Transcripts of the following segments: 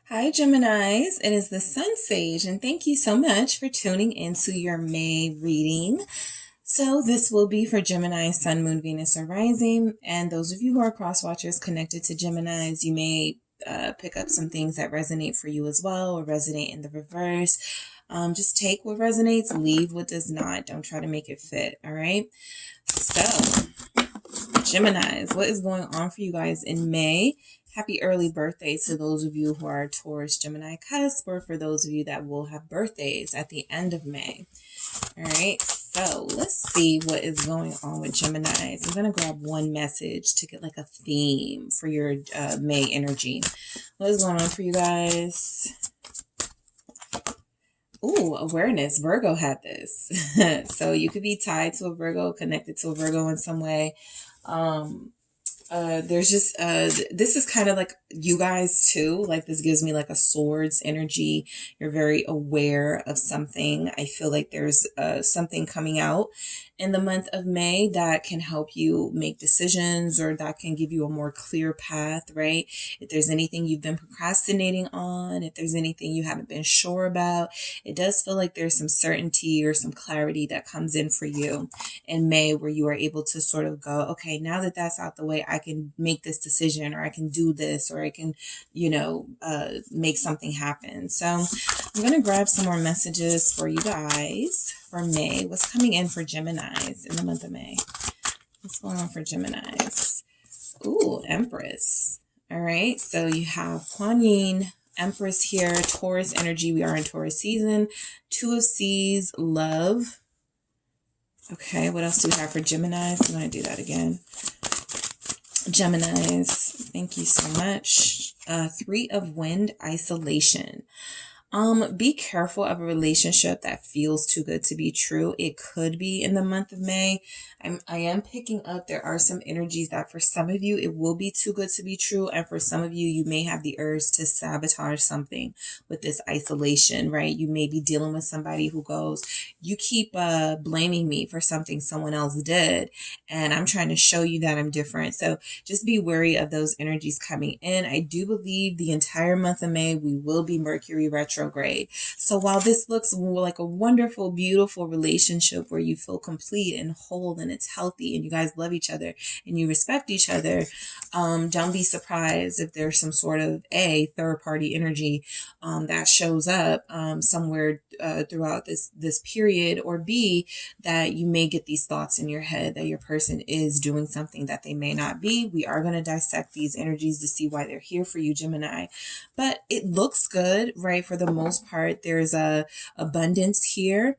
Hi, Geminis. It is the SunSage, and thank you so much for tuning into your May reading. So this will be for Gemini, Sun, Moon, Venus, or Rising. And those of you who are cross watchers connected to Geminis, you may pick up some things that resonate for you as well, or resonate in the reverse. Just take what resonates, leave what does not. Don't try to make it fit, all right? So, Geminis, what is going on for you guys in May? Happy early birthday to those of you who are Taurus, Gemini cusp, or for those of you that will have birthdays at the end of May. All right, so let's see what is going on with Geminis. I'm going to grab one message to get like a theme for your May energy. What is going on for you guys? Ooh, awareness. Virgo had this. So you could be tied to a Virgo, connected to a Virgo in some way. There's just this is kind of like you guys too. Like this gives me like a swords energy. You're very aware of something. I feel like there's something coming out in the month of May that can help you make decisions, or that can give you a more clear path, right? If there's anything you've been procrastinating on, if there's anything you haven't been sure about, it does feel like there's some certainty or some clarity that comes in for you in May, where you are able to sort of go, okay, now that that's out the way, I can make this decision, or I can do this, or I can, make something happen. So I'm going to grab some more messages for you guys for May. What's coming in for Geminis in the month of May? What's going on for Geminis? Ooh, Empress. All right. So you have Kuan Yin, Empress here, Taurus energy. We are in Taurus season. Two of C's, love. Okay. What else do we have for Geminis? I'm going to do that again. Geminis, thank you so much. Three of Wind, isolation. Be careful of a relationship that feels too good to be true. It could be in the month of May. I am picking up there are some energies that for some of you, it will be too good to be true. And for some of you, you may have the urge to sabotage something with this isolation, right? You may be dealing with somebody who goes, you keep blaming me for something someone else did, and I'm trying to show you that I'm different. So just be wary of those energies coming in. I do believe the entire month of May, we will be Mercury retrograde. So while this looks like a wonderful, beautiful relationship where you feel complete and whole and it's healthy and you guys love each other and you respect each other, don't be surprised if there's some sort of third party energy that shows up somewhere throughout this period, or B, that you may get these thoughts in your head that your person is doing something that they may not be. We are going to dissect these energies to see why they're here for you, Gemini. But it looks good, right? For the most part, there's a abundance here.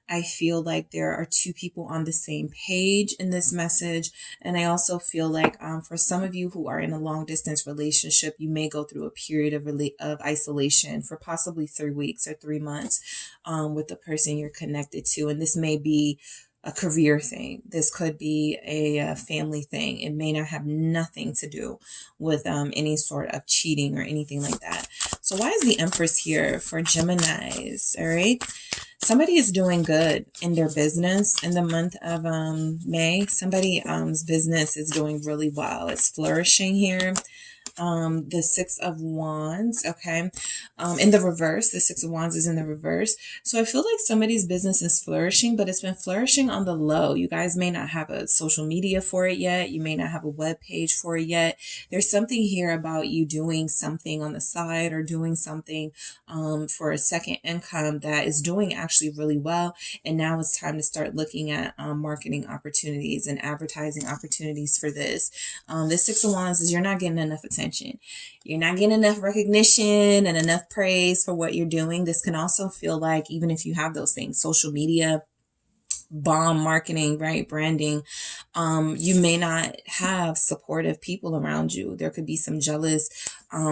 I feel like there are two people on the same page in this message. And I also feel like for some of you who are in a long distance relationship, you may go through a period of isolation for possibly 3 weeks or 3 months with the person you're connected to. And this may be a career thing. This could be a family thing. It may not have nothing to do with any sort of cheating or anything like that. So why is the Empress here for Geminis? All right. Somebody is doing good in their business in the month of May. Somebody's business is doing really well. It's flourishing here. The Six of Wands, okay, in the reverse. The Six of Wands is in the reverse. So I feel like somebody's business is flourishing, but it's been flourishing on the low. You guys may not have a social media for it yet. You may not have a web page for it yet. There's something here about you doing something on the side, or doing something for a second income that is doing actually really well. And now it's time to start looking at marketing opportunities and advertising opportunities for this. The Six of Wands is you're not getting enough attention. You're not getting enough recognition and enough praise for what you're doing. This can also feel like, even if you have those things, social media, bomb marketing, right? Branding, you may not have supportive people around you. There could be some jealous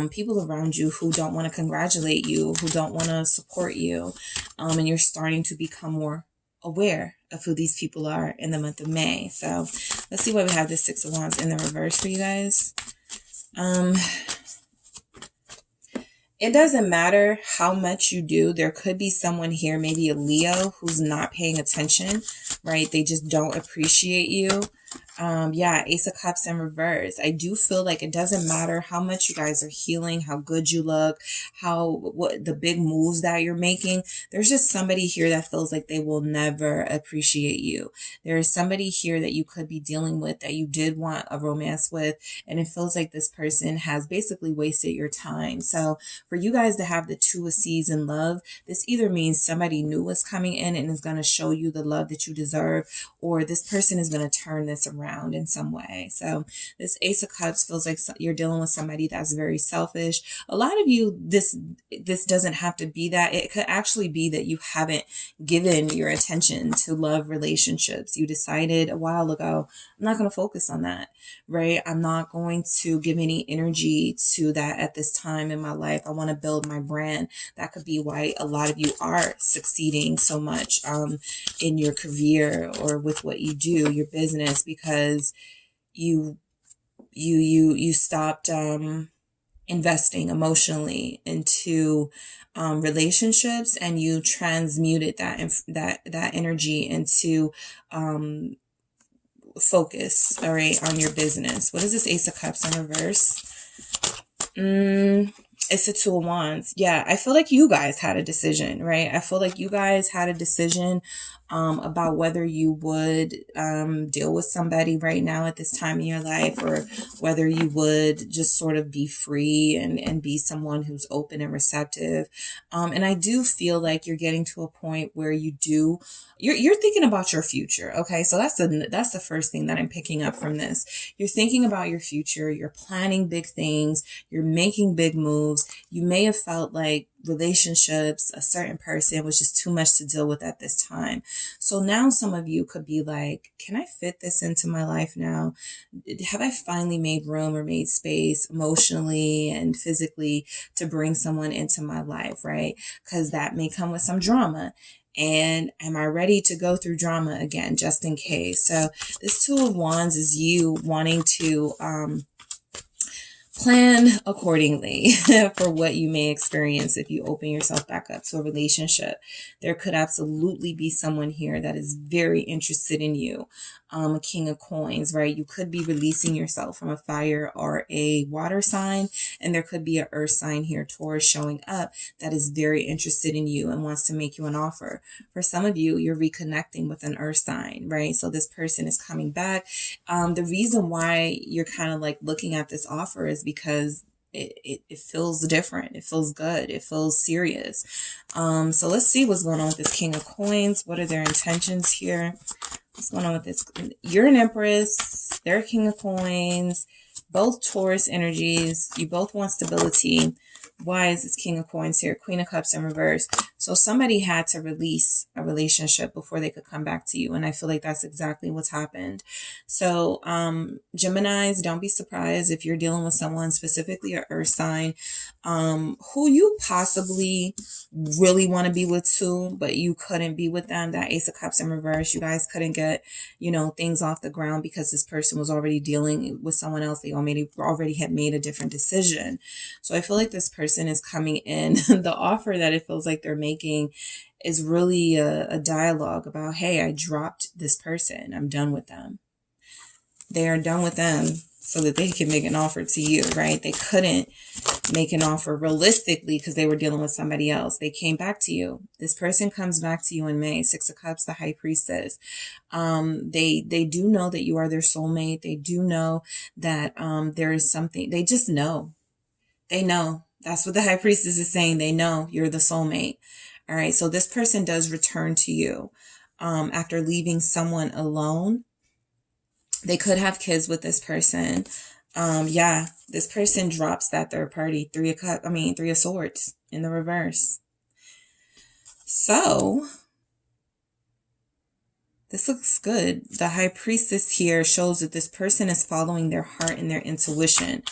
people around you who don't want to congratulate you, who don't want to support you. And you're starting to become more aware of who these people are in the month of May. So let's see why we have this Six of Wands in the reverse for you guys. It doesn't matter how much you do. There could be someone here, maybe a Leo, who's not paying attention, right? They just don't appreciate you. Yeah, Ace of Cups in reverse. I do feel like it doesn't matter how much you guys are healing, how good you look, what the big moves that you're making. There's just somebody here that feels like they will never appreciate you. There is somebody here that you could be dealing with that you did want a romance with, and it feels like this person has basically wasted your time. So for you guys to have the Two of Seas in love, this either means somebody new is coming in and is going to show you the love that you deserve, or this person is going to turn this around in some way. So this Ace of Cups feels like you're dealing with somebody that's very selfish. A lot of you, this doesn't have to be that. It could actually be that you haven't given your attention to love relationships. You decided a while ago, I'm not going to focus on that, right? I'm not going to give any energy to that at this time in my life. I want to build my brand. That could be why a lot of you are succeeding so much in your career or with what you do, your business, because you stopped investing emotionally into relationships, and you transmuted that energy into focus, all right, on your business. What is this Ace of Cups in reverse? It's a Two of Wands. Yeah, I feel like you guys had a decision, right? I feel like you guys had a decision about whether you would deal with somebody right now at this time in your life, or whether you would just sort of be free and be someone who's open and receptive. And I do feel like you're getting to a point where you're thinking about your future. Okay, so that's the first thing that I'm picking up from this. You're thinking about your future. You're planning big things. You're making big moves. You may have felt like relationships, a certain person was just too much to deal with at this time. So now some of you could be like, can I fit this into my life now? Have I finally made room or made space emotionally and physically to bring someone into my life, right? Because that may come with some drama. And am I ready to go through drama again, just in case? So this Two of Wands is you wanting to plan accordingly for what you may experience if you open yourself back up to a relationship. There could absolutely be someone here that is very interested in you. A King of Coins, right? You could be releasing yourself from a fire or a water sign, and there could be an earth sign here, Taurus, showing up that is very interested in you and wants to make you an offer. For some of you, you're reconnecting with an earth sign, right? So this person is coming back. The reason why you're kind of like looking at this offer is because it feels different. It feels good. It feels serious. So let's see what's going on with this King of Coins. What are their intentions here? What's going on with this? You're an Empress. They're a King of Coins. Both Taurus energies. You both want stability. Why is this King of Coins here? Queen of Cups in reverse. So somebody had to release a relationship before they could come back to you. And I feel like that's exactly what's happened. So Geminis, don't be surprised if you're dealing with someone, specifically an earth sign, who you possibly really want to be with too, but you couldn't be with them. That Ace of Cups in reverse. You guys couldn't get, things off the ground because this person was already dealing with someone else. They already had made a different decision. So I feel like this person is coming in. The offer that it feels like they're making is really a dialogue about, hey, I dropped this person. I'm done with them. They are done with them so that they can make an offer to you, right? They couldn't make an offer realistically because they were dealing with somebody else. They came back to you. This person comes back to you in May. Six of Cups, the High Priestess. They do know that you are their soulmate. They do know that there is something. They just know. They know. That's what the High Priestess is saying. They know you're the soulmate. All right. So this person does return to you after leaving someone alone. They could have kids with this person. This person drops that third party. Three of Swords in the reverse. So this looks good. The High Priestess here shows that this person is following their heart and their intuition.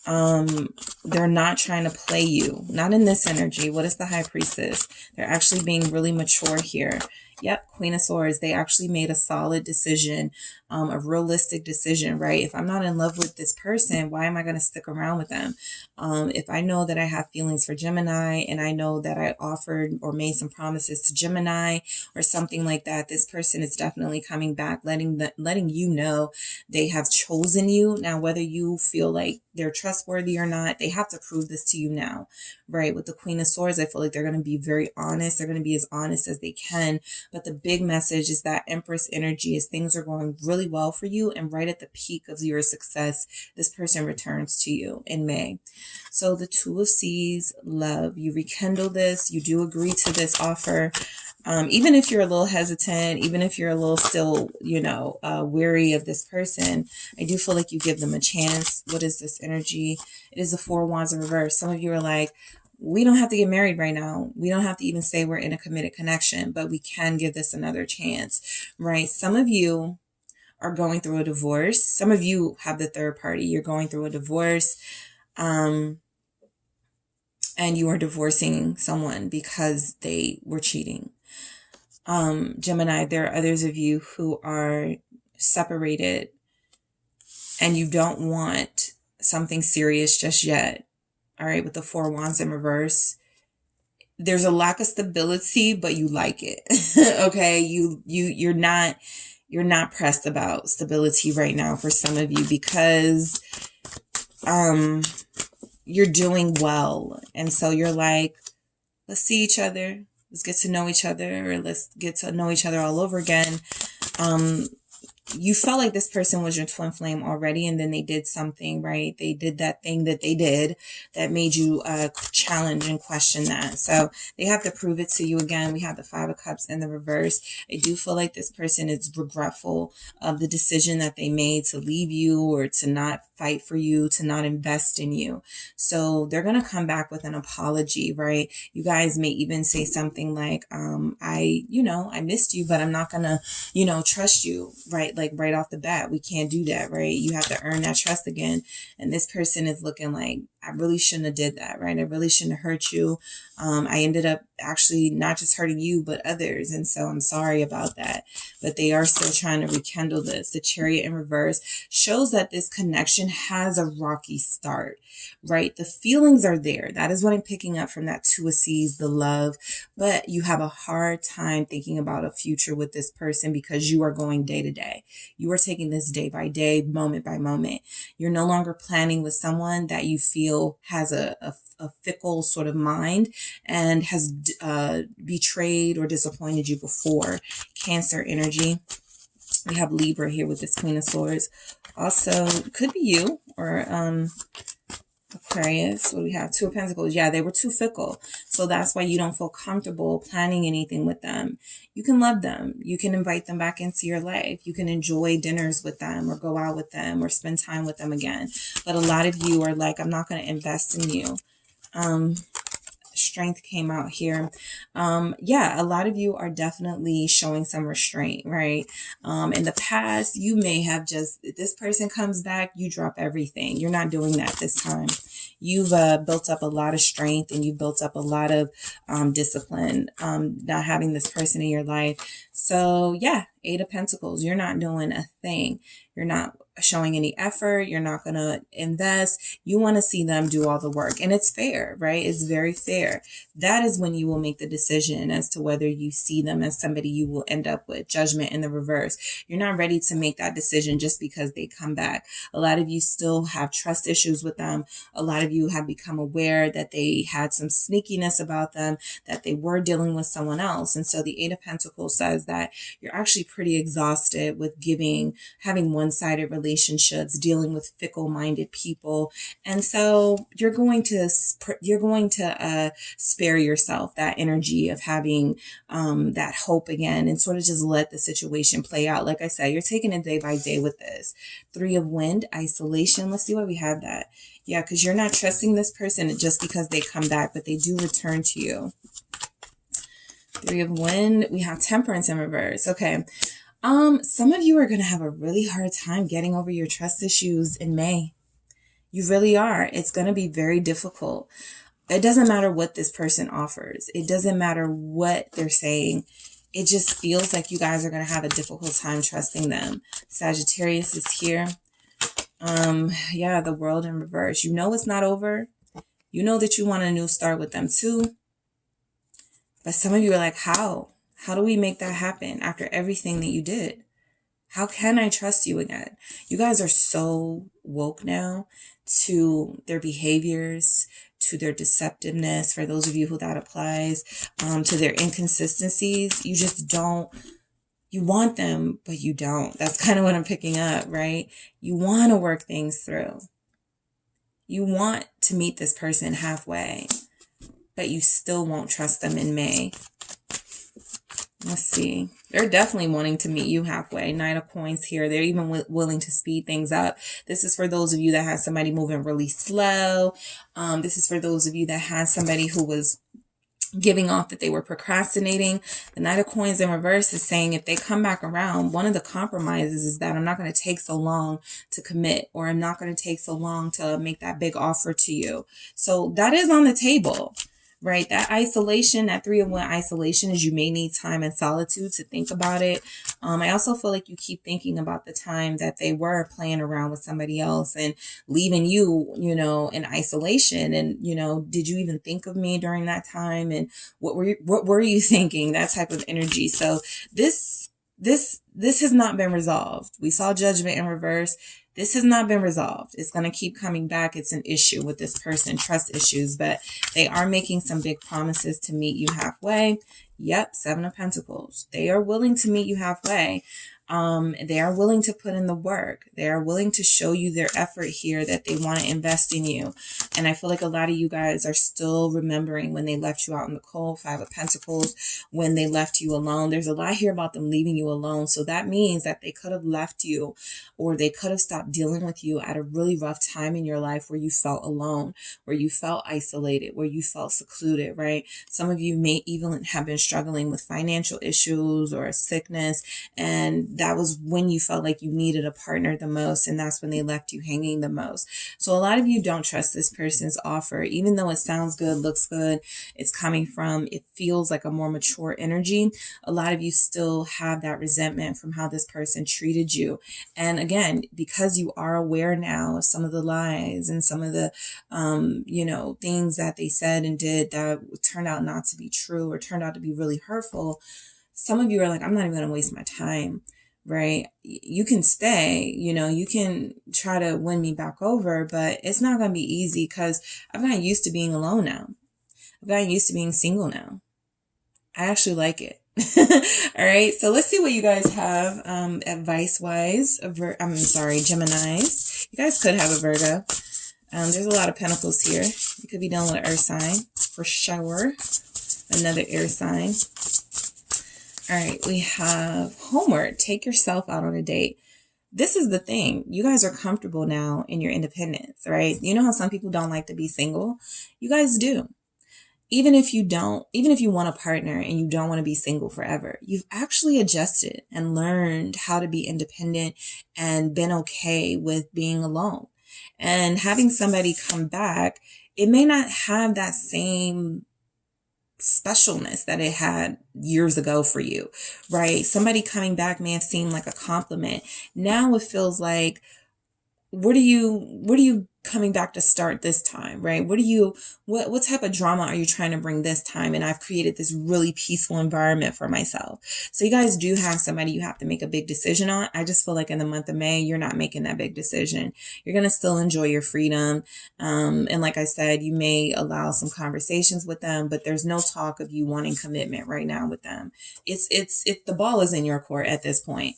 They're not trying to play you. Not in this energy. What is the High Priestess? They're actually being really mature here. Yep, Queen of Swords. They actually made a solid decision a realistic decision, right? If I'm not in love with this person, why am I going to stick around with them? If I know that I have feelings for Gemini and I know that I offered or made some promises to Gemini or something like that, this person is definitely coming back, letting you know they have chosen you. Now, whether you feel like they're trustworthy or not, they have to prove this to you now, right? With the Queen of Swords, I feel like they're going to be very honest. They're going to be as honest as they can. But the big message is that Empress energy is things are going really well for you. And right at the peak of your success, this person returns to you in May. So the Two of Seas, love, you rekindle this. You do agree to this offer. Even if you're a little hesitant, even if you're a little still, weary of this person, I do feel like you give them a chance. What is this energy? It is the Four of Wands in reverse. Some of you are like, we don't have to get married right now. We don't have to even say we're in a committed connection, but we can give this another chance, right? Some of you are going through a divorce. Some of you have the third party. You're going through a divorce. And you are divorcing someone because they were cheating. Gemini, there are others of you who are separated and you don't want something serious just yet. All right. With the Four of Wands in reverse, there's a lack of stability, but you like it. Okay. You're not pressed about stability right now for some of you because, you're doing well. And so you're like, let's see each other. Let's get to know each other, or let's get to know each other all over again. You felt like this person was your twin flame already, and then they did something, right? They did that thing that they did that made you challenge and question that. So they have to prove it to you again. We have the Five of Cups in the reverse. I do feel like this person is regretful of the decision that they made to leave you or to not fight for you, to not invest in you. So they're going to come back with an apology, right? You guys may even say something like, I missed you, but I'm not going to, trust you, right? Like right off the bat, we can't do that, right? You have to earn that trust again. And this person is looking like, I really shouldn't have did that, right? I really shouldn't have hurt you. I ended up actually not just hurting you, but others. And so I'm sorry about that. But they are still trying to rekindle this. The Chariot in reverse shows that this connection has a rocky start, right? The feelings are there. That is what I'm picking up from that Two of Seas, the love. But you have a hard time thinking about a future with this person because you are going day to day. You are taking this day by day, moment by moment. You're no longer planning with someone that you feel has a fickle sort of mind and has betrayed or disappointed you before. Cancer energy. We have Libra here with this Queen of Swords. Also, could be you or Aquarius. What do we have? Two of Pentacles. Yeah, they were too fickle. So that's why you don't feel comfortable planning anything with them. You can love them. You can invite them back into your life. You can enjoy dinners with them or go out with them or spend time with them again. But a lot of you are like, I'm not going to invest in you. Strength came out here. Yeah, a lot of you are definitely showing some restraint, right? In the past, you may have just, if this person comes back, you drop everything. You're not doing that this time. You've built up a lot of strength and you've built up a lot of discipline, not having this person in your life. So yeah, Eight of Pentacles, you're not doing a thing. You're not showing any effort. You're not going to invest. You want to see them do all the work. And it's fair, right? It's very fair. That is when you will make the decision as to whether you see them as somebody you will end up with. Judgment in the reverse. You're not ready to make that decision just because they come back. A lot of you still have trust issues with them. A lot of you have become aware that they had some sneakiness about them, that they were dealing with someone else. And so the Eight of Pentacles says that you're actually pretty exhausted with having one-sided relationships, dealing with fickle-minded people. And so you're going to spare yourself that energy of having that hope again and sort of just let the situation play out. Like I said, you're taking it day by day with this. Three of Wind, isolation. Let's see why we have that. Yeah, because you're not trusting this person just because they come back, but they do return to you. Three of Wind, we have Temperance in reverse. Okay. Some of you are going to have a really hard time getting over your trust issues in May. You really are. It's going to be very difficult. It doesn't matter what this person offers. It doesn't matter what they're saying. it just feels like you guys are going to have a difficult time trusting them. Sagittarius is here. Yeah, the World in reverse. You know it's not over. You know that you want a new start with them too. But some of you are like, how? How do we make that happen after everything that you did? How can I trust you again? You guys are so woke now to their behaviors, to their deceptiveness, for those of you who that applies, to their inconsistencies. You just don't, you want them, but you don't. That's kind of what I'm picking up, right? You want to work things through. You want to meet this person halfway, but you still won't trust them in May. Let's see. They're definitely wanting to meet you halfway. Knight of Coins here. They're even willing to speed things up. This is for those of you that had somebody moving really slow. This is for those of you that had somebody who was giving off that they were procrastinating. The Knight of Coins in reverse is saying if they come back around, one of the compromises is that I'm not going to take so long to commit, or I'm not going to take so long to make that big offer to you. So that is on the table. Right? That isolation, that 3 of 1 isolation, is you may need time and solitude to think about it. I also feel like you keep thinking about the time that they were playing around with somebody else and leaving you, you know, in isolation. And, you know, did you even think of me during that time? And what were you thinking? That type of energy. So this has not been resolved. We saw Judgment in reverse. This has not been resolved. It's going to keep coming back. It's an issue with this person, trust issues, but they are making some big promises to meet you halfway. Yep, 7 of Pentacles. They are willing to meet you halfway. They are willing to put in the work. They are willing to show you their effort here, that they want to invest in you. And I feel like a lot of you guys are still remembering when they left you out in the cold, 5 of Pentacles, when they left you alone. There's a lot here about them leaving you alone. So that means that they could have left you, or they could have stopped dealing with you at a really rough time in your life where you felt alone, where you felt isolated, where you felt secluded, right? Some of you may even have been struggling with financial issues or a sickness, and that was when you felt like you needed a partner the most, and that's when they left you hanging the most. So a lot of you don't trust this person's offer, even though it sounds good, looks good, it's coming from, it feels like a more mature energy. A lot of you still have that resentment from how this person treated you. And again, because you are aware now of some of the lies and some of the, you know, things that they said and did that turned out not to be true, or turned out to be really hurtful, some of you are like, I'm not even going to waste my time. Right? You can stay, you know, you can try to win me back over, but it's not going to be easy, because I've gotten used to being alone now. I've gotten used to being single now. I actually like it. All right. So let's see what you guys have, advice wise. I'm sorry, Geminis. You guys could have a Virgo. There's a lot of pentacles here. You could be dealing with an earth sign for sure. Another air sign. All right, we have homework. Take yourself out on a date. This is the thing. You guys are comfortable now in your independence, right? You know how some people don't like to be single? You guys do. Even if you want a partner and you don't want to be single forever, you've actually adjusted and learned how to be independent and been okay with being alone. And having somebody come back, it may not have that same specialness that it had years ago for you, right? Somebody coming back may have seemed like a compliment. Now it feels like, what are you coming back to start this time, right? What type of drama are you trying to bring this time? And I've created this really peaceful environment for myself. So you guys do have somebody you have to make a big decision on. I just feel like in the month of May, you're not making that big decision. You're going to still enjoy your freedom. And like I said, you may allow some conversations with them, but there's no talk of you wanting commitment right now with them. It's the ball is in your court at this point.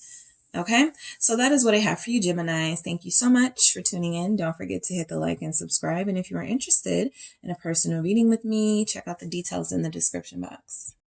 Okay, so that is what I have for you, Geminis. Thank you so much for tuning in. Don't forget to hit the like and subscribe. And if you are interested in a personal reading with me, check out the details in the description box.